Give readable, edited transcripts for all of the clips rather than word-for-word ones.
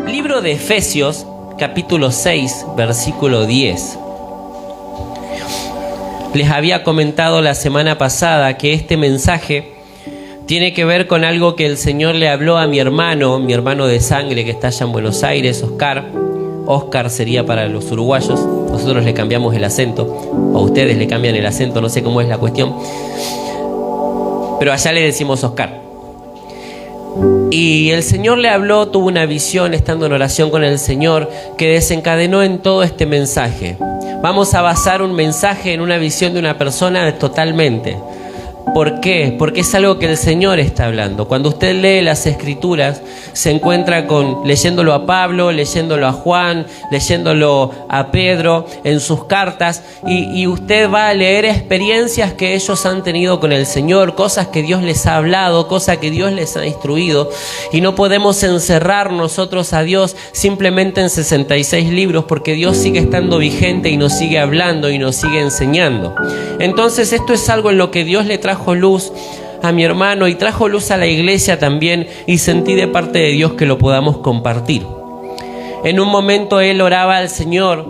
Libro de Efesios, capítulo 6, versículo 10. Les había comentado la semana pasada que este mensaje tiene que ver con algo que el Señor le habló a mi hermano de sangre que está allá en Buenos Aires, Oscar sería para los uruguayos, nosotros le cambiamos el acento, o ustedes le cambian el acento, no sé cómo es la cuestión, pero allá le decimos Oscar. Y el Señor le habló, tuvo una visión estando en oración con el Señor que desencadenó en todo este mensaje. Vamos a basar un mensaje en una visión de una persona totalmente. ¿Por qué? Porque es algo que el Señor está hablando. Cuando usted lee las Escrituras, se encuentra leyéndolo a Pablo, leyéndolo a Juan, leyéndolo a Pedro en sus cartas, y usted va a leer experiencias que ellos han tenido con el Señor, cosas que Dios les ha hablado, cosas que Dios les ha instruido, y no podemos encerrar nosotros a Dios simplemente en 66 libros, porque Dios sigue estando vigente y nos sigue hablando y nos sigue enseñando. Entonces esto es algo en lo que Dios le trajo luz a mi hermano y trajo luz a la iglesia también, y sentí de parte de Dios que lo podamos compartir. En un momento él oraba al Señor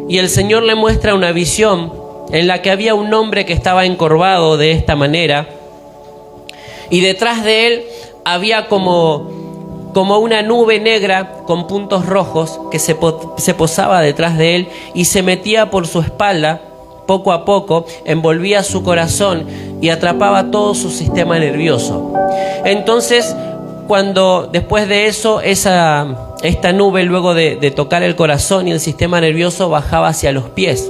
y el Señor le muestra una visión en la que había un hombre que estaba encorvado de esta manera, y detrás de él había como una nube negra con puntos rojos que se posaba detrás de él y se metía por su espalda. Poco a poco envolvía su corazón y atrapaba todo su sistema nervioso. Entonces, después de eso, esta nube, luego de tocar el corazón y el sistema nervioso, bajaba hacia los pies.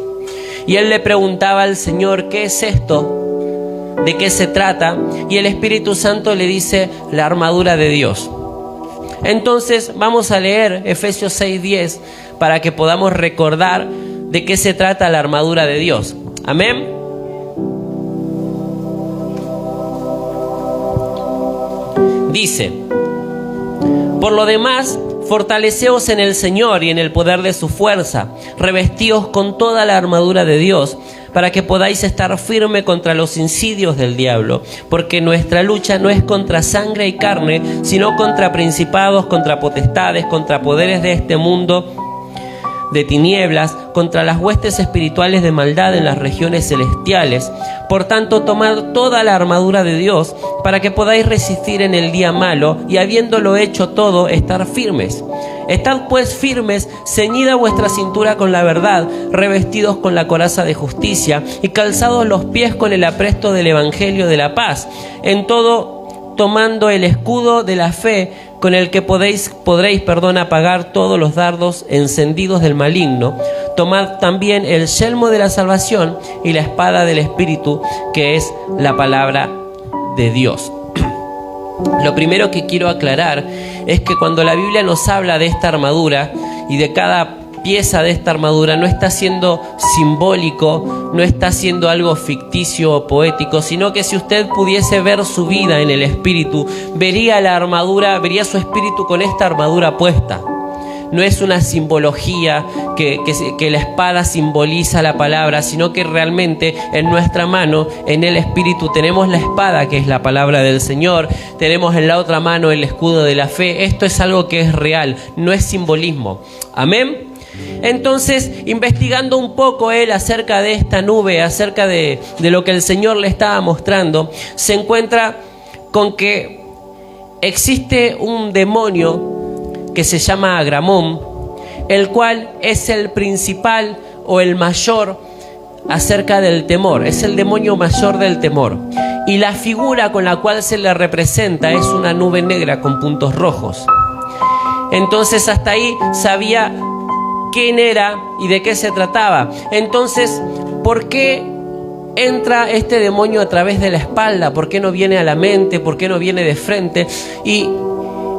Y él le preguntaba al Señor: ¿qué es esto? ¿De qué se trata? Y el Espíritu Santo le dice: la armadura de Dios. Entonces vamos a leer Efesios 6:10 para que podamos recordar de qué se trata la armadura de Dios. Amén. Dice: por lo demás, fortaleceos en el Señor y en el poder de su fuerza, revestíos con toda la armadura de Dios, para que podáis estar firme contra los insidios del diablo, porque nuestra lucha no es contra sangre y carne, sino contra principados, contra potestades, contra poderes de este mundo de tinieblas, contra las huestes espirituales de maldad en las regiones celestiales. Por tanto, tomad toda la armadura de Dios para que podáis resistir en el día malo, y habiéndolo hecho todo, estar firmes. Estad pues firmes, ceñida vuestra cintura con la verdad, revestidos con la coraza de justicia y calzados los pies con el apresto del evangelio de la paz. En todo, tomando el escudo de la fe, con el que podréis apagar todos los dardos encendidos del maligno. Tomad también el yelmo de la salvación y la espada del Espíritu, que es la palabra de Dios. Lo primero que quiero aclarar es que cuando la Biblia nos habla de esta armadura y de cada pieza de esta armadura, no está siendo simbólico, no está siendo algo ficticio o poético, sino que si usted pudiese ver su vida en el Espíritu, vería la armadura, vería su espíritu con esta armadura puesta. No es una simbología que la espada simboliza la palabra, sino que realmente en nuestra mano, en el Espíritu, tenemos la espada, que es la palabra del Señor, tenemos en la otra mano el escudo de la fe. Esto es algo que es real, no es simbolismo. Amén. Entonces, investigando un poco él acerca de esta nube, acerca de lo que el Señor le estaba mostrando, se encuentra con que existe un demonio que se llama Agramón, el cual es el principal o el mayor acerca del temor, es el demonio mayor del temor. Y la figura con la cual se le representa es una nube negra con puntos rojos. Entonces hasta ahí sabía quién era y de qué se trataba. Entonces, ¿por qué entra este demonio a través de la espalda? ¿Por qué no viene a la mente? ¿Por qué no viene de frente? Y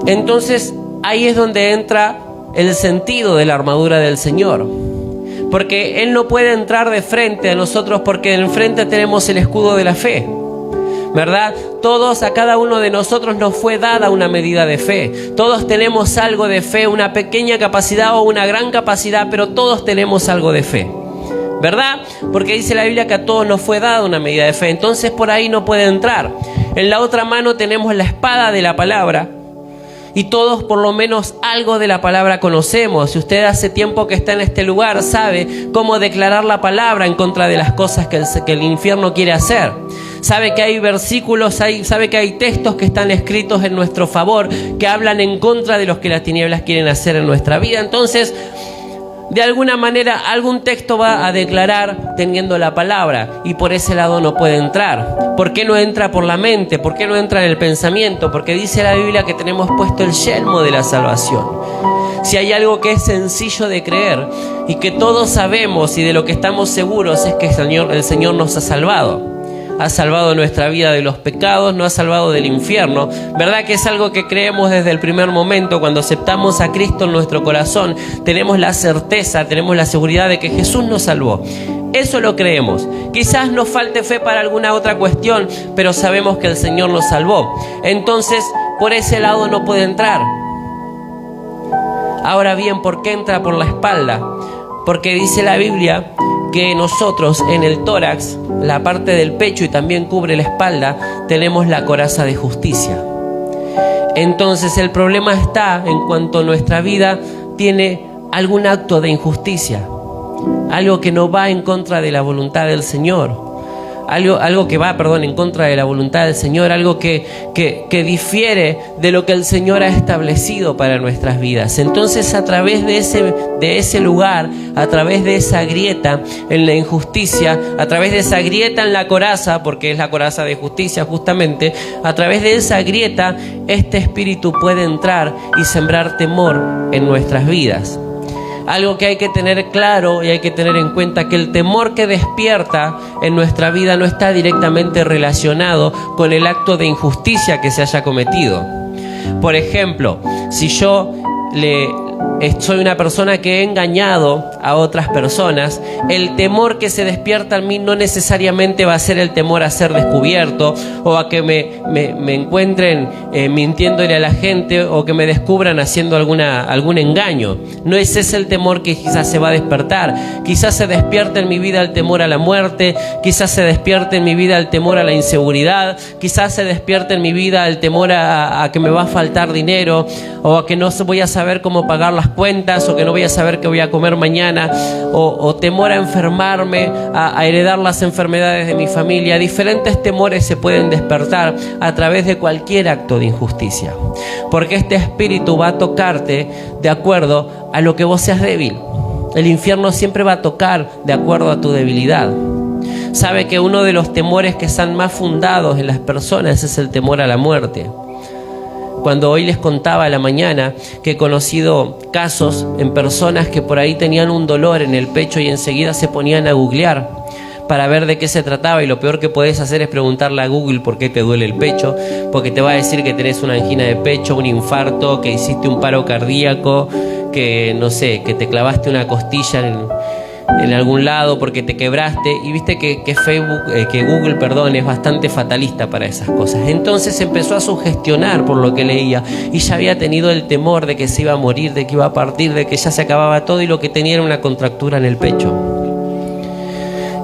entonces ahí es donde entra el sentido de la armadura del Señor. Porque Él no puede entrar de frente a nosotros, porque en frente tenemos el escudo de la fe, ¿verdad? A cada uno de nosotros nos fue dada una medida de fe. Todos tenemos algo de fe, una pequeña capacidad o una gran capacidad, pero todos tenemos algo de fe, ¿verdad? Porque dice la Biblia que a todos nos fue dada una medida de fe, entonces por ahí no puede entrar. En la otra mano tenemos la espada de la palabra, y todos por lo menos algo de la palabra conocemos. Si usted hace tiempo que está en este lugar, sabe cómo declarar la palabra en contra de las cosas que el infierno quiere hacer. Sabe que hay versículos, sabe que hay textos que están escritos en nuestro favor, que hablan en contra de los que las tinieblas quieren hacer en nuestra vida. Entonces, de alguna manera, algún texto va a declarar teniendo la palabra, y por ese lado no puede entrar. ¿Por qué no entra por la mente? ¿Por qué no entra en el pensamiento? Porque dice la Biblia que tenemos puesto el yelmo de la salvación. Si hay algo que es sencillo de creer y que todos sabemos y de lo que estamos seguros, es que el Señor nos ha salvado. Ha salvado nuestra vida de los pecados, nos ha salvado del infierno. ¿Verdad que es algo que creemos desde el primer momento? Cuando aceptamos a Cristo en nuestro corazón, tenemos la certeza, tenemos la seguridad de que Jesús nos salvó. Eso lo creemos. Quizás nos falte fe para alguna otra cuestión, pero sabemos que el Señor nos salvó. Entonces, por ese lado no puede entrar. Ahora bien, ¿por qué entra por la espalda? Porque dice la Biblia que nosotros en el tórax, la parte del pecho y también cubre la espalda, tenemos la coraza de justicia. Entonces el problema está en cuanto nuestra vida tiene algún acto de injusticia, algo que no va en contra de la voluntad del Señor, algo que va, en contra de la voluntad del Señor, algo que difiere de lo que el Señor ha establecido para nuestras vidas. Entonces, a través de ese lugar, a través de esa grieta en la injusticia, a través de esa grieta en la coraza, porque es la coraza de justicia justamente, a través de esa grieta, este espíritu puede entrar y sembrar temor en nuestras vidas. Algo que hay que tener claro y hay que tener en cuenta, que el temor que despierta en nuestra vida no está directamente relacionado con el acto de injusticia que se haya cometido. Por ejemplo, si yo soy una persona que he engañado a otras personas, el temor que se despierta en mí no necesariamente va a ser el temor a ser descubierto o a que me encuentren mintiéndole a la gente o que me descubran haciendo algún engaño. No ese es el temor que quizás se va a despertar. Quizás se despierte en mi vida el temor a la muerte, quizás se despierte en mi vida el temor a la inseguridad, quizás se despierte en mi vida el temor a que me va a faltar dinero, o a que no voy a saber cómo pagar las cuentas, o que no voy a saber qué voy a comer mañana, o temor a enfermarme, a heredar las enfermedades de mi familia. Diferentes temores se pueden despertar a través de cualquier acto de injusticia, porque este espíritu va a tocarte de acuerdo a lo que vos seas débil. El infierno siempre va a tocar de acuerdo a tu debilidad. Sabe que uno de los temores que están más fundados en las personas es el temor a la muerte. Cuando hoy les contaba a la mañana que he conocido casos en personas que por ahí tenían un dolor en el pecho y enseguida se ponían a googlear para ver de qué se trataba, y lo peor que podés hacer es preguntarle a Google por qué te duele el pecho, porque te va a decir que tenés una angina de pecho, un infarto, que hiciste un paro cardíaco, que no sé, que te clavaste una costilla en algún lado porque te quebraste. Y viste que Google es bastante fatalista para esas cosas. Entonces empezó a sugestionar por lo que leía, y ya había tenido el temor de que se iba a morir, de que iba a partir, de que ya se acababa todo, y lo que tenía era una contractura en el pecho.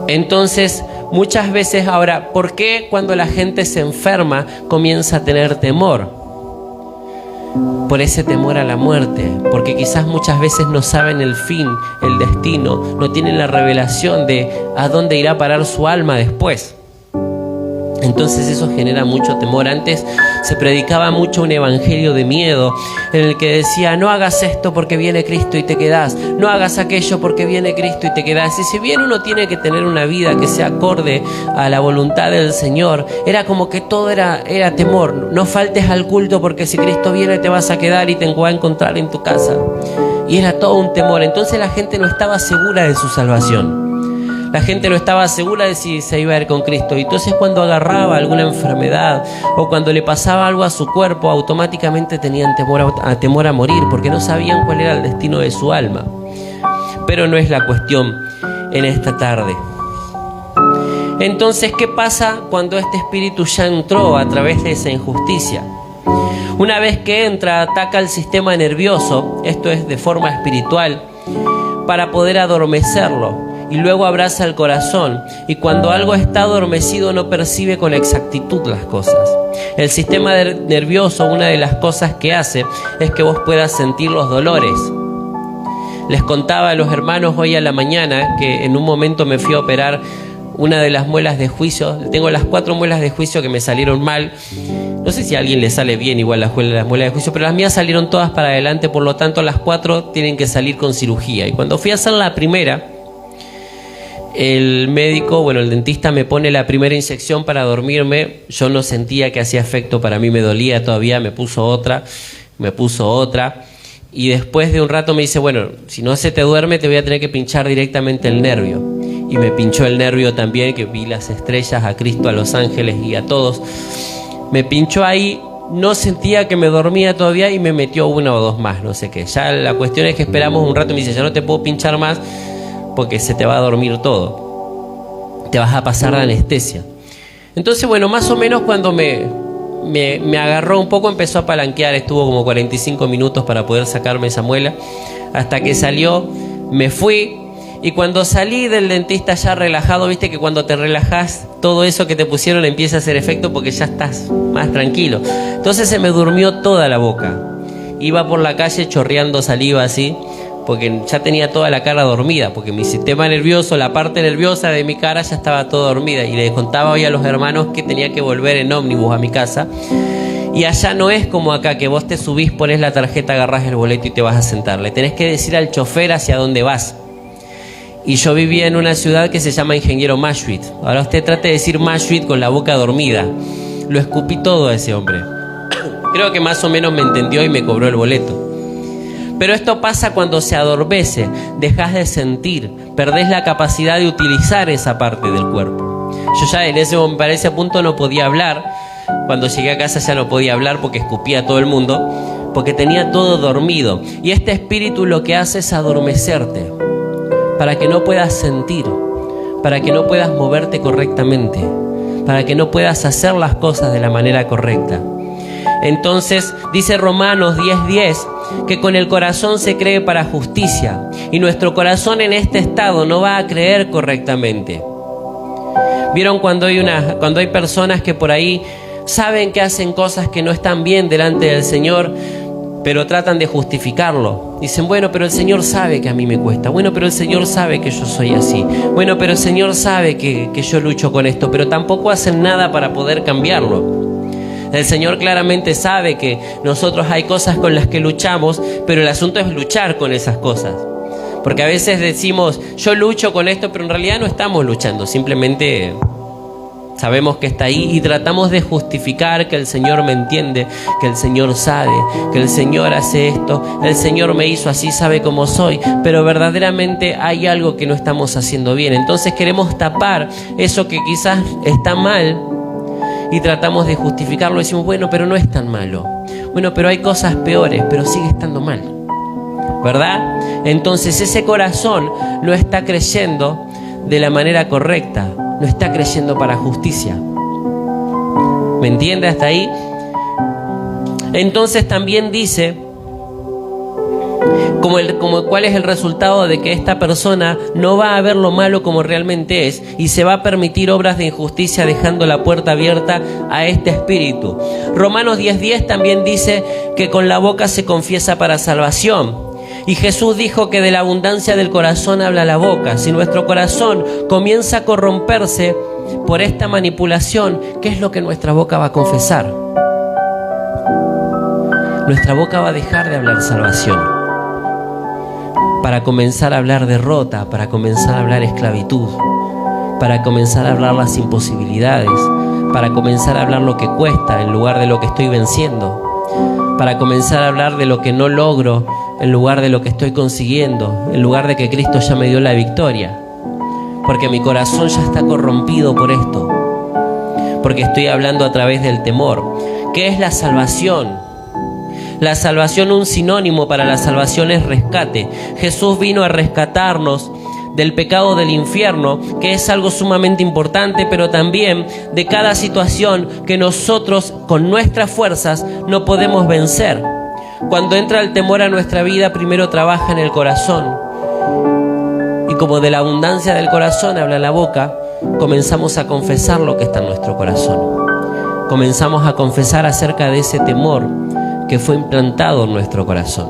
Entonces, muchas veces ahora, ¿por qué cuando la gente se enferma comienza a tener temor? Por ese temor a la muerte, porque quizás muchas veces no saben el fin, el destino, no tienen la revelación de a dónde irá a parar su alma después. Entonces eso genera mucho temor. Antes se predicaba mucho un evangelio de miedo, en el que decía: no hagas esto porque viene Cristo y te quedás, no hagas aquello porque viene Cristo y te quedás. Y si bien uno tiene que tener una vida que sea acorde a la voluntad del Señor, era como que todo era temor. No faltes al culto porque si Cristo viene te vas a quedar y te va a encontrar en tu casa. Y era todo un temor. Entonces la gente no estaba segura de su salvación. La gente no estaba segura de si se iba a ir con Cristo. Y entonces cuando agarraba alguna enfermedad o cuando le pasaba algo a su cuerpo, automáticamente tenían temor a morir, porque no sabían cuál era el destino de su alma. Pero no es la cuestión en esta tarde. Entonces, ¿qué pasa cuando este espíritu ya entró a través de esa injusticia? Una vez que entra, ataca el sistema nervioso, esto es de forma espiritual, para poder adormecerlo y luego abraza el corazón. Y cuando algo está adormecido no percibe con exactitud las cosas. El sistema nervioso, una de las cosas que hace es que vos puedas sentir los dolores. Les contaba a los hermanos hoy a la mañana que en un momento me fui a operar una de las muelas de juicio. Tengo las 4 muelas de juicio que me salieron mal. No sé si a alguien le sale bien igual las muelas de juicio, pero las mías salieron todas para adelante, por lo tanto las 4 tienen que salir con cirugía. Y cuando fui a hacer la primera, el médico, el dentista me pone la primera inyección para dormirme. Yo no sentía que hacía efecto, para mí me dolía todavía, me puso otra. Y después de un rato me dice, bueno, si no se te duerme te voy a tener que pinchar directamente el nervio. Y me pinchó el nervio también, que vi las estrellas, a Cristo, a los ángeles y a todos. Me pinchó ahí, no sentía que me dormía todavía y me metió 1 o 2 más, no sé qué. Ya la cuestión es que esperamos un rato y me dice, ya no te puedo pinchar más porque se te va a dormir todo. Te vas a pasar la anestesia. Entonces, más o menos cuando me agarró un poco, empezó a palanquear, estuvo como 45 minutos para poder sacarme esa muela. Hasta que salió, me fui. Y cuando salí del dentista ya relajado, viste que cuando te relajas, todo eso que te pusieron empieza a hacer efecto porque ya estás más tranquilo. Entonces se me durmió toda la boca. Iba por la calle chorreando saliva así, porque ya tenía toda la cara dormida, porque mi sistema nervioso, la parte nerviosa de mi cara ya estaba toda dormida. Y les contaba hoy a los hermanos que tenía que volver en ómnibus a mi casa. Y allá no es como acá, que vos te subís, pones la tarjeta, agarrás el boleto y te vas a sentar. Le tenés que decir al chofer hacia dónde vas. Y yo vivía en una ciudad que se llama Ingeniero Mashuit. Ahora usted trate de decir Mashuit con la boca dormida. Lo escupí todo a ese hombre. Creo que más o menos me entendió y me cobró el boleto. Pero esto pasa cuando se adormece, dejas de sentir, perdés la capacidad de utilizar esa parte del cuerpo. Yo ya para ese punto no podía hablar. Cuando llegué a casa ya no podía hablar porque escupía a todo el mundo, porque tenía todo dormido. Y este espíritu lo que hace es adormecerte, para que no puedas sentir, para que no puedas moverte correctamente, para que no puedas hacer las cosas de la manera correcta. Entonces dice Romanos 10:10 que con el corazón se cree para justicia, y nuestro corazón en este estado no va a creer correctamente. ¿Vieron cuando hay personas que por ahí saben que hacen cosas que no están bien delante del Señor, pero tratan de justificarlo? Dicen, pero el Señor sabe que a mí me cuesta. Pero el Señor sabe que yo soy así. Pero el Señor sabe que yo lucho con esto, pero tampoco hacen nada para poder cambiarlo. El Señor claramente sabe que nosotros hay cosas con las que luchamos, pero el asunto es luchar con esas cosas. Porque a veces decimos, yo lucho con esto, pero en realidad no estamos luchando, simplemente sabemos que está ahí y tratamos de justificar que el Señor me entiende, que el Señor sabe, que el Señor hace esto, el Señor me hizo así, sabe cómo soy, pero verdaderamente hay algo que no estamos haciendo bien. Entonces queremos tapar eso que quizás está mal y tratamos de justificarlo. Decimos, pero no es tan malo. Pero hay cosas peores, pero sigue estando mal, ¿verdad? Entonces ese corazón no está creyendo de la manera correcta. No está creyendo para justicia. ¿Me entiende hasta ahí? Entonces también dice cuál es el resultado de que esta persona no va a ver lo malo como realmente es y se va a permitir obras de injusticia, dejando la puerta abierta a este espíritu. Romanos 10:10 también dice que con la boca se confiesa para salvación. Y Jesús dijo que de la abundancia del corazón habla la boca. Si nuestro corazón comienza a corromperse por esta manipulación, ¿qué es lo que nuestra boca va a confesar? Nuestra boca va a dejar de hablar salvación, para comenzar a hablar derrota, para comenzar a hablar esclavitud, para comenzar a hablar las imposibilidades, para comenzar a hablar lo que cuesta en lugar de lo que estoy venciendo, para comenzar a hablar de lo que no logro en lugar de lo que estoy consiguiendo, en lugar de que Cristo ya me dio la victoria, porque mi corazón ya está corrompido por esto, porque estoy hablando a través del temor. ¿Qué es la salvación? La salvación, un sinónimo para la salvación es rescate. Jesús vino a rescatarnos del pecado del infierno, que es algo sumamente importante, pero también de cada situación que nosotros con nuestras fuerzas no podemos vencer. Cuando entra el temor a nuestra vida, primero trabaja en el corazón. Y como de la abundancia del corazón habla la boca, comenzamos a confesar lo que está en nuestro corazón. Comenzamos a confesar acerca de ese temor que fue implantado en nuestro corazón.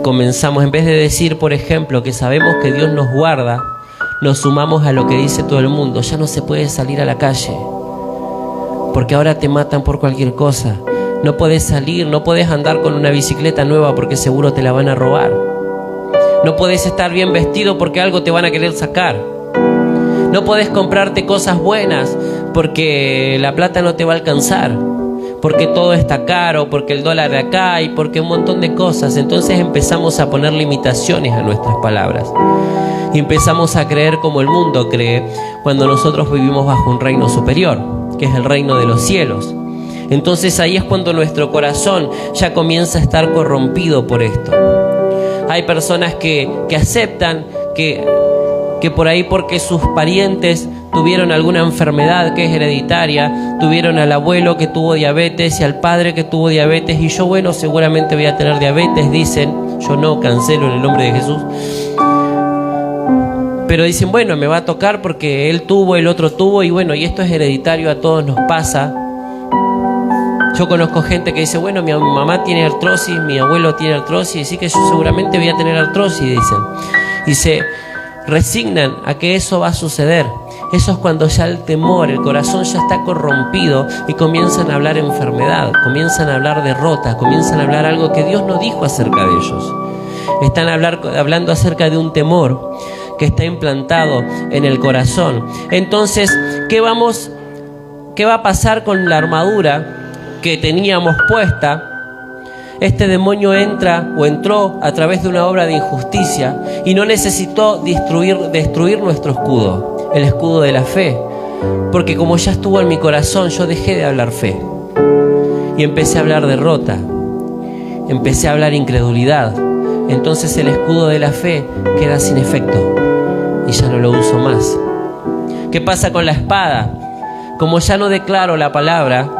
Comenzamos, en vez de decir, por ejemplo, que sabemos que Dios nos guarda, nos sumamos a lo que dice todo el mundo. Ya no se puede salir a la calle, porque ahora te matan por cualquier cosa. No podés salir, no podés andar con una bicicleta nueva porque seguro te la van a robar. No podés estar bien vestido porque algo te van a querer sacar. No podés comprarte cosas buenas porque la plata no te va a alcanzar, porque todo está caro, porque el dólar de acá y porque un montón de cosas. Entonces empezamos a poner limitaciones a nuestras palabras y empezamos a creer como el mundo cree, cuando nosotros vivimos bajo un reino superior, que es el reino de los cielos. Entonces ahí es cuando nuestro corazón ya comienza a estar corrompido por esto. Hay personas que aceptan que por ahí, porque sus parientes tuvieron alguna enfermedad que es hereditaria, tuvieron al abuelo que tuvo diabetes y al padre que tuvo diabetes, y yo, bueno, seguramente voy a tener diabetes, dicen. Yo no, cancelo en el nombre de Jesús. Pero dicen, bueno, me va a tocar porque él tuvo, el otro tuvo, y bueno, y esto es hereditario, a todos nos pasa. Yo conozco gente que dice, bueno, mi mamá tiene artrosis, mi abuelo tiene artrosis, así que yo seguramente voy a tener artrosis, dicen. Y se resignan a que eso va a suceder. Eso es cuando ya el temor, el corazón ya está corrompido y comienzan a hablar enfermedad, comienzan a hablar derrota, comienzan a hablar algo que Dios no dijo acerca de ellos. Están hablando acerca de un temor que está implantado en el corazón. Entonces, ¿qué va a pasar con la armadura que teníamos puesta? Este demonio entró a través de una obra de injusticia y no necesitó destruir nuestro escudo, el escudo de la fe, porque como ya estuvo en mi corazón, yo dejé de hablar fe y empecé a hablar derrota, empecé a hablar incredulidad. Entonces el escudo de la fe queda sin efecto y ya no lo uso más. ¿Qué pasa con la espada? Como ya no declaro la palabra,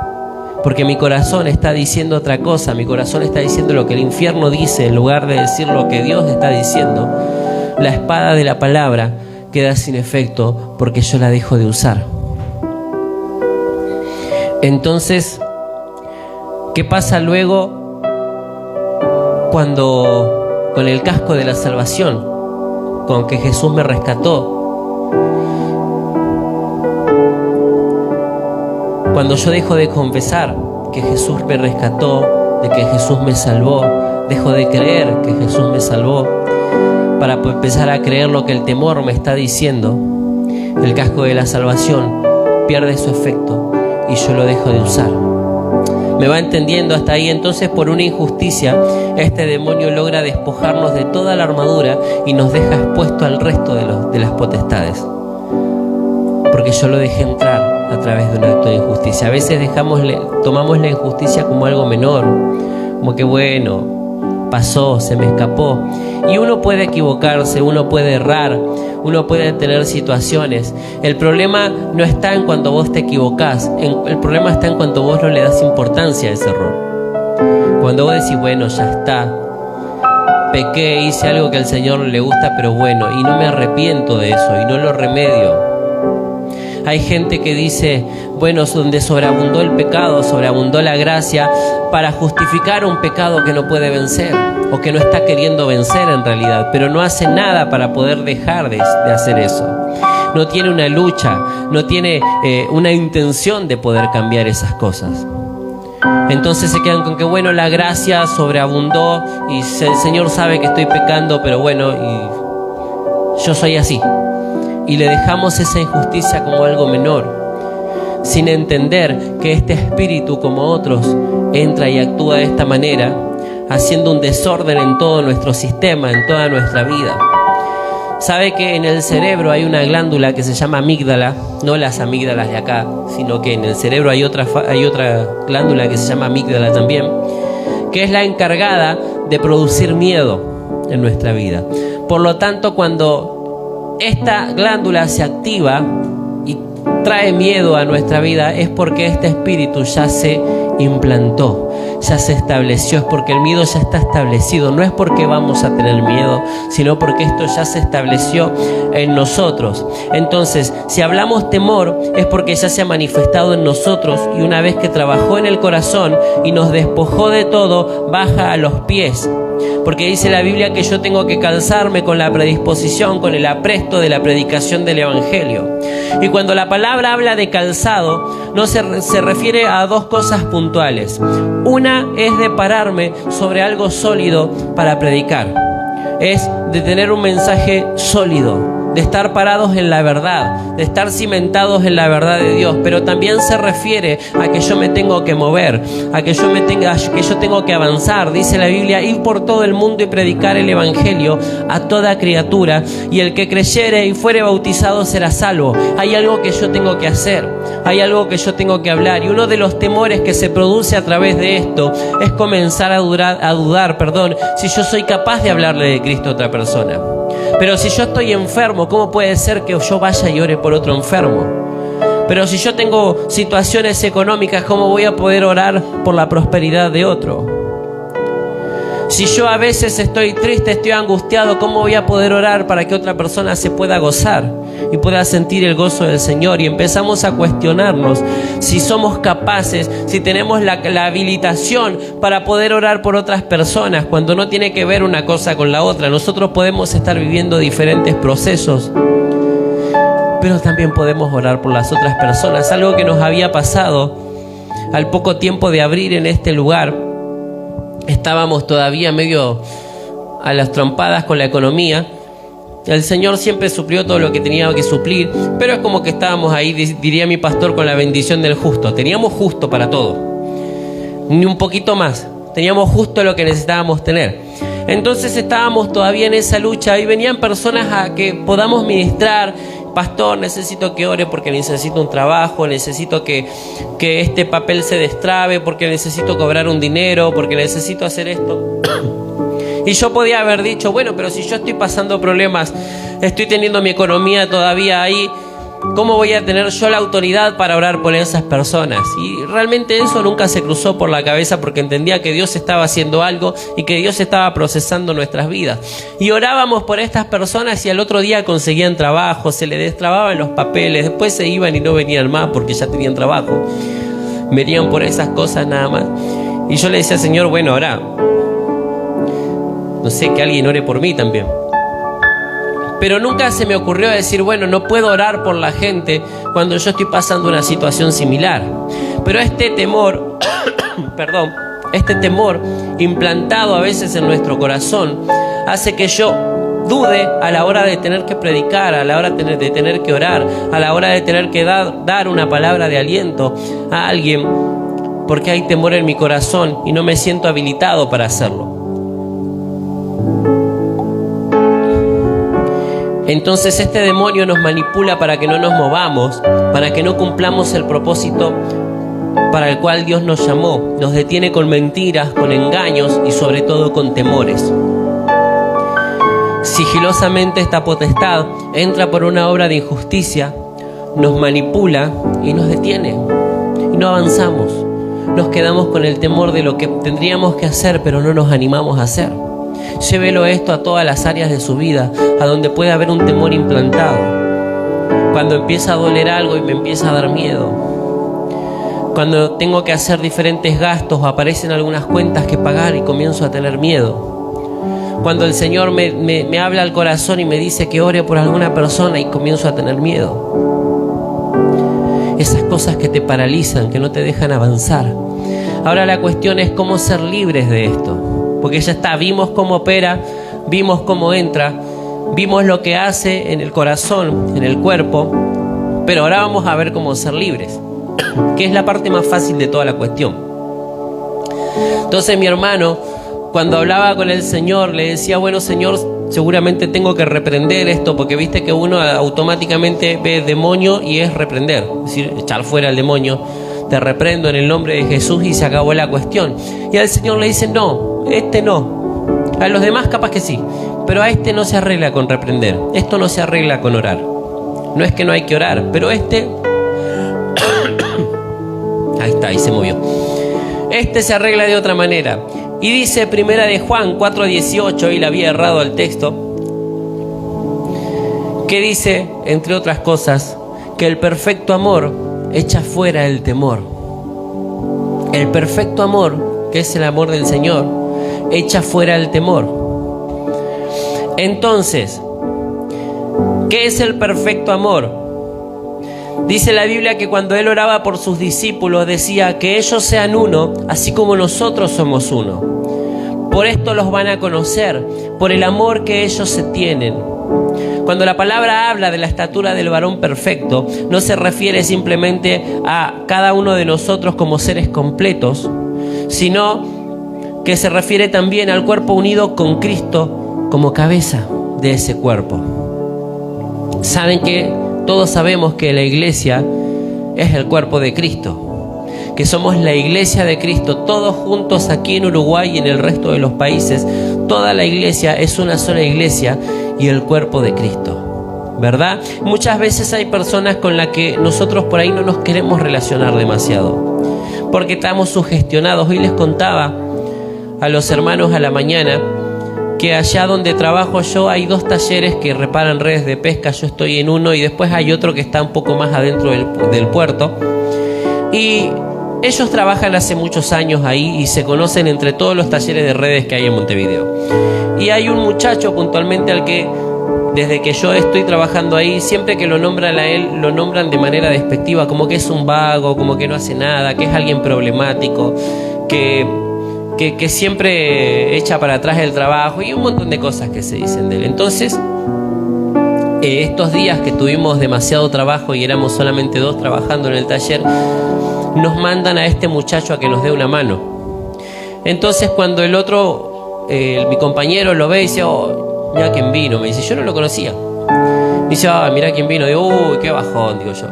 porque mi corazón está diciendo otra cosa, mi corazón está diciendo lo que el infierno dice en lugar de decir lo que Dios está diciendo, la espada de la palabra queda sin efecto porque yo la dejo de usar. Entonces, ¿qué pasa luego cuando con el casco de la salvación, con que Jesús me rescató? Cuando yo dejo de confesar que Jesús me rescató, de que Jesús me salvó, dejo de creer que Jesús me salvó, para empezar a creer lo que el temor me está diciendo, el casco de la salvación pierde su efecto y yo lo dejo de usar. ¿Me va entendiendo hasta ahí? Entonces, por una injusticia, este demonio logra despojarnos de toda la armadura y nos deja expuesto al resto de las potestades, porque yo lo dejé entrar a través de un acto de injusticia. A veces tomamos la injusticia como algo menor, como que bueno, pasó, se me escapó. Y uno puede equivocarse, uno puede errar, uno puede tener situaciones. El problema no está en cuando vos te equivocás, el problema está en cuando vos no le das importancia a ese error. Cuando vos decís, bueno, ya está, pequé, hice algo que al Señor le gusta, pero bueno, y no me arrepiento de eso y no lo remedio. Hay gente que dice, bueno, donde sobreabundó el pecado, sobreabundó la gracia, para justificar un pecado que no puede vencer o que no está queriendo vencer en realidad, pero no hace nada para poder dejar de hacer eso. No tiene una lucha, no tiene una intención de poder cambiar esas cosas. Entonces se quedan con que bueno, la gracia sobreabundó y el Señor sabe que estoy pecando, pero bueno, y yo soy así. Y le dejamos esa injusticia como algo menor, sin entender que este espíritu, como otros, entra y actúa de esta manera, haciendo un desorden en todo nuestro sistema, en toda nuestra vida. Sabe que en el cerebro hay una glándula que se llama amígdala, no las amígdalas de acá, sino que en el cerebro hay otra glándula que se llama amígdala también, que es la encargada de producir miedo en nuestra vida. Por lo tanto, cuando esta glándula se activa, y trae miedo a nuestra vida, es porque este espíritu ya se implantó, ya se estableció. Es porque el miedo ya está establecido. No es porque vamos a tener miedo, sino porque esto ya se estableció en nosotros. Entonces, si hablamos temor, es porque ya se ha manifestado en nosotros, y una vez que trabajó en el corazón y nos despojó de todo, baja a los pies. Porque dice la Biblia que yo tengo que calzarme con la predisposición, con el apresto de la predicación del Evangelio. Y cuando la palabra habla de calzado, no se refiere a dos cosas puntuales. Una es de pararme sobre algo sólido para predicar. Es de tener un mensaje sólido, de estar parados en la verdad, de estar cimentados en la verdad de Dios. Pero también se refiere a que yo me tengo que mover, a que yo tengo que avanzar. Dice la Biblia: ir por todo el mundo y predicar el Evangelio a toda criatura, y el que creyere y fuere bautizado será salvo. Hay algo que yo tengo que hacer, hay algo que yo tengo que hablar, y uno de los temores que se produce a través de esto es comenzar a dudar, si yo soy capaz de hablarle de Cristo a otra persona. Pero si yo estoy enfermo, ¿cómo puede ser que yo vaya y ore por otro enfermo? Pero si yo tengo situaciones económicas, ¿cómo voy a poder orar por la prosperidad de otro? Si yo a veces estoy triste, estoy angustiado, ¿cómo voy a poder orar para que otra persona se pueda gozar y pueda sentir el gozo del Señor? Y empezamos a cuestionarnos si somos capaces, si tenemos la habilitación para poder orar por otras personas, cuando no tiene que ver una cosa con la otra. Nosotros podemos estar viviendo diferentes procesos, pero también podemos orar por las otras personas. Algo que nos había pasado al poco tiempo de abrir en este lugar. Estábamos todavía medio a las trompadas con la economía. El Señor siempre suplió todo lo que tenía que suplir, pero es como que estábamos ahí, diría mi pastor, con la bendición del justo. Teníamos justo para todo, ni un poquito más. Teníamos justo lo que necesitábamos tener. Entonces estábamos todavía en esa lucha, y venían personas a que podamos ministrar. Pastor, necesito que ore porque necesito un trabajo, necesito que este papel se destrabe, porque necesito cobrar un dinero, porque necesito hacer esto. Y yo podía haber dicho: bueno, pero si yo estoy pasando problemas, estoy teniendo mi economía todavía ahí, ¿cómo voy a tener yo la autoridad para orar por esas personas? Y realmente eso nunca se cruzó por la cabeza, porque entendía que Dios estaba haciendo algo y que Dios estaba procesando nuestras vidas. Y orábamos por estas personas, y al otro día conseguían trabajo, se les destrababan los papeles, después se iban y no venían más porque ya tenían trabajo. Venían por esas cosas nada más. Y yo le decía: Señor, bueno, ahora no sé, que alguien ore por mí también. Pero nunca se me ocurrió decir: bueno, no puedo orar por la gente cuando yo estoy pasando una situación similar. Pero este temor, este temor implantado a veces en nuestro corazón, hace que yo dude a la hora de tener que predicar, a la hora de tener que orar, a la hora de tener que dar una palabra de aliento a alguien, porque hay temor en mi corazón y no me siento habilitado para hacerlo. Entonces este demonio nos manipula para que no nos movamos, para que no cumplamos el propósito para el cual Dios nos llamó. Nos detiene con mentiras, con engaños y sobre todo con temores. Sigilosamente esta potestad entra por una obra de injusticia, nos manipula y nos detiene. Y no avanzamos. Nos quedamos con el temor de lo que tendríamos que hacer, pero no nos animamos a hacer. Llévelo esto a todas las áreas de su vida, a donde puede haber un temor implantado. Cuando empieza a doler algo y me empieza a dar miedo. Cuando tengo que hacer diferentes gastos o aparecen algunas cuentas que pagar y comienzo a tener miedo. Cuando el Señor me habla al corazón y me dice que ore por alguna persona y comienzo a tener miedo. Esas cosas que te paralizan, que no te dejan avanzar. Ahora la cuestión es cómo ser libres de esto. Porque ya está, vimos cómo opera, vimos cómo entra, vimos lo que hace en el corazón, en el cuerpo, pero ahora vamos a ver cómo ser libres, que es la parte más fácil de toda la cuestión. Entonces mi hermano, cuando hablaba con el Señor, le decía: bueno, Señor, seguramente tengo que reprender esto, porque viste que uno automáticamente ve demonio y es reprender, es decir, echar fuera al demonio. Te reprendo en el nombre de Jesús y se acabó la cuestión. Y al Señor le dice: no, este no. A los demás capaz que sí, pero a este no se arregla con reprender. Esto no se arregla con orar. No es que no hay que orar, pero ahí está, ahí se movió. Se arregla de otra manera. Y dice Primera de Juan 4:18, y le había errado al texto, que dice, entre otras cosas, que el perfecto amor echa fuera el temor. El perfecto amor, que es el amor del Señor, echa fuera el temor. Entonces, ¿qué es el perfecto amor? Dice la Biblia que cuando Él oraba por sus discípulos decía que ellos sean uno, así como nosotros somos uno. Por esto los van a conocer, por el amor que ellos se tienen. Cuando la palabra habla de la estatura del varón perfecto, no se refiere simplemente a cada uno de nosotros como seres completos, sino que se refiere también al cuerpo unido con Cristo como cabeza de ese cuerpo. Saben que todos sabemos que la iglesia es el cuerpo de Cristo, que somos la iglesia de Cristo, todos juntos aquí en Uruguay y en el resto de los países. Toda la iglesia es una sola iglesia y el cuerpo de Cristo, ¿verdad? Muchas veces hay personas con las que nosotros por ahí no nos queremos relacionar demasiado, porque estamos sugestionados. Hoy les contaba a los hermanos a la mañana que allá donde trabajo yo hay 2 talleres que reparan redes de pesca. Yo estoy en uno y después hay otro que está un poco más adentro del puerto. Y ellos trabajan hace muchos años ahí y se conocen entre todos los talleres de redes que hay en Montevideo. Y hay un muchacho puntualmente al que, desde que yo estoy trabajando ahí, siempre que lo nombran a él, lo nombran de manera despectiva, como que es un vago, como que no hace nada, que es alguien problemático, que siempre echa para atrás el trabajo y un montón de cosas que se dicen de él. Entonces, estos días que tuvimos demasiado trabajo y éramos solamente 2 trabajando en el taller, nos mandan a este muchacho a que nos dé una mano. Entonces, cuando el otro, mi compañero lo ve y dice, oh, mira quién vino, me dice, yo no lo conocía. Dice, ah, mira quién vino. Digo, uy, qué bajón, digo yo.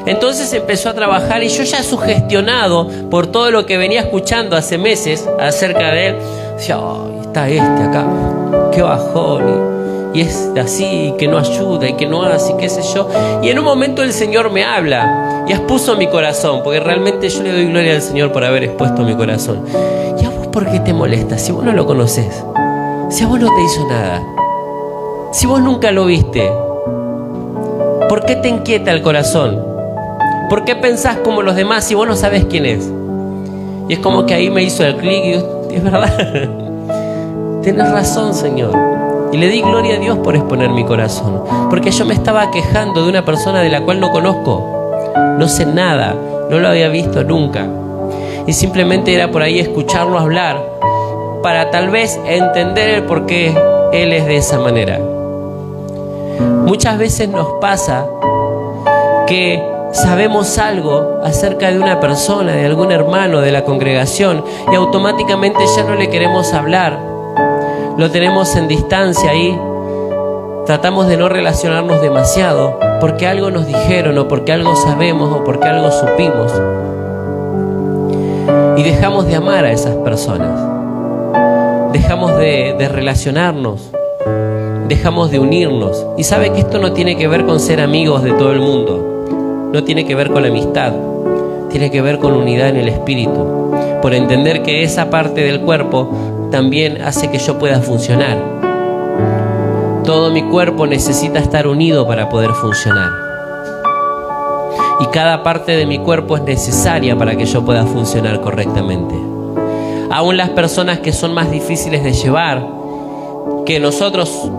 Entonces empezó a trabajar y yo ya sugestionado por todo lo que venía escuchando hace meses acerca de él, decía, oh, está acá, qué bajón, y es así, que no ayuda y que no hace, y qué sé yo. Y en un momento el Señor me habla y expuso mi corazón, porque realmente yo le doy gloria al Señor por haber expuesto mi corazón. ¿Y a vos por qué te molesta? Si vos no lo conocés, si a vos no te hizo nada, si vos nunca lo viste, ¿por qué te inquieta el corazón? ¿Por qué pensás como los demás si vos no sabés quién es? Y es como que ahí me hizo el clic y digo, es verdad, tenés razón, Señor. Y le di gloria a Dios por exponer mi corazón, porque yo me estaba quejando de una persona de la cual no conozco, no sé nada, no lo había visto nunca, y simplemente era por ahí escucharlo hablar para tal vez entender el por qué él es de esa manera. Muchas veces nos pasa que sabemos algo acerca de una persona, de algún hermano de la congregación, y automáticamente ya no le queremos hablar. Lo tenemos en distancia ahí. Tratamos de no relacionarnos demasiado porque algo nos dijeron, o porque algo sabemos, o porque algo supimos. Y dejamos de amar a esas personas. Dejamos de relacionarnos. Dejamos de unirnos. Y sabe que esto no tiene que ver con ser amigos de todo el mundo. No tiene que ver con la amistad, tiene que ver con unidad en el espíritu, por entender que esa parte del cuerpo también hace que yo pueda funcionar. Todo mi cuerpo necesita estar unido para poder funcionar. Y cada parte de mi cuerpo es necesaria para que yo pueda funcionar correctamente. Aún las personas que son más difíciles de llevar, que nosotros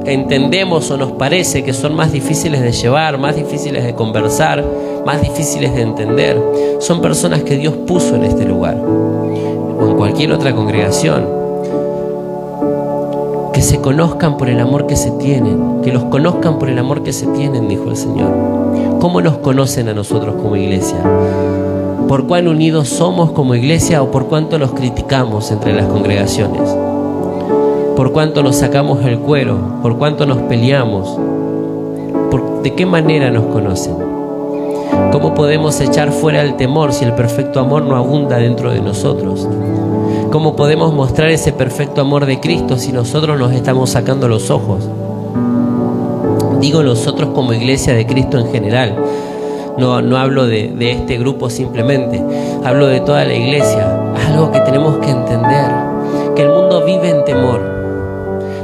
entendemos o nos parece que son más difíciles de llevar, más difíciles de conversar, más difíciles de entender, son personas que Dios puso en este lugar o en cualquier otra congregación, que se conozcan por el amor que se tienen, que los conozcan por el amor que se tienen, dijo el Señor. ¿Cómo nos conocen a nosotros como iglesia? ¿Por cuán unidos somos como iglesia o por cuánto nos criticamos entre las congregaciones? ¿Por cuánto nos sacamos el cuero? ¿Por cuánto nos peleamos? ¿De qué manera nos conocen? ¿Cómo podemos echar fuera el temor si el perfecto amor no abunda dentro de nosotros? ¿Cómo podemos mostrar ese perfecto amor de Cristo si nosotros nos estamos sacando los ojos? Digo nosotros como iglesia de Cristo en general. No hablo de este grupo simplemente, hablo de toda la iglesia. Algo que tenemos que entender, que el mundo vive en temor.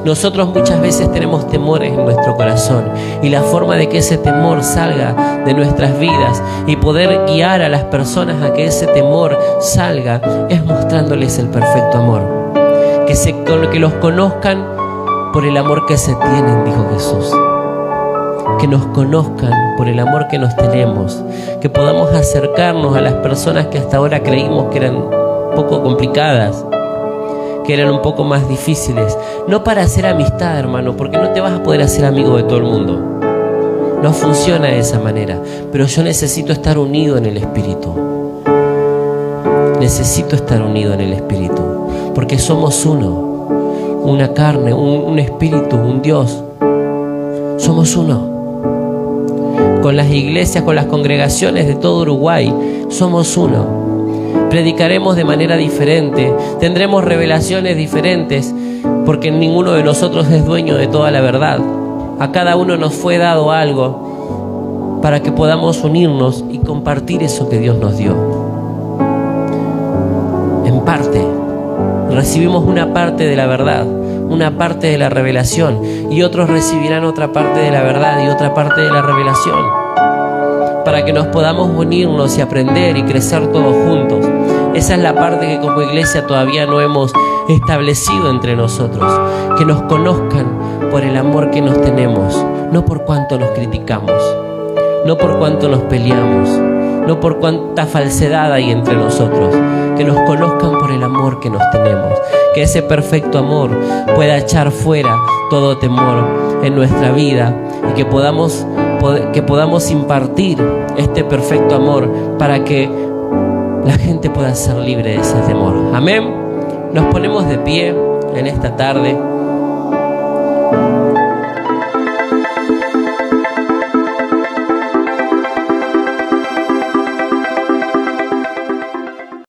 Nosotros muchas veces tenemos temores en nuestro corazón, y la forma de que ese temor salga de nuestras vidas y poder guiar a las personas a que ese temor salga es mostrándoles el perfecto amor. Que los conozcan por el amor que se tienen, dijo Jesús. Que nos conozcan por el amor que nos tenemos, que podamos acercarnos a las personas que hasta ahora creímos que eran un poco complicadas, que eran un poco más difíciles. No para hacer amistad, hermano, porque no te vas a poder hacer amigo de todo el mundo. No funciona de esa manera. Pero yo necesito estar unido en el Espíritu. Necesito estar unido en el Espíritu, porque somos uno, una carne, un Espíritu, un Dios. Somos uno. Con las iglesias, con las congregaciones de todo Uruguay, somos uno. Predicaremos de manera diferente, tendremos revelaciones diferentes, porque ninguno de nosotros es dueño de toda la verdad. A cada uno nos fue dado algo para que podamos unirnos y compartir eso que Dios nos dio. En parte, recibimos una parte de la verdad, una parte de la revelación, y otros recibirán otra parte de la verdad y otra parte de la revelación, para que nos podamos unirnos y aprender y crecer todos juntos. Esa es la parte que como iglesia todavía no hemos establecido entre nosotros, que nos conozcan por el amor que nos tenemos, no por cuánto nos criticamos, no por cuánto nos peleamos, no por cuánta falsedad hay entre nosotros, que nos conozcan por el amor que nos tenemos, que ese perfecto amor pueda echar fuera todo temor en nuestra vida, y que podamos impartir este perfecto amor para que la gente pueda ser libre de ese temor. Amén. Nos ponemos de pie en esta tarde.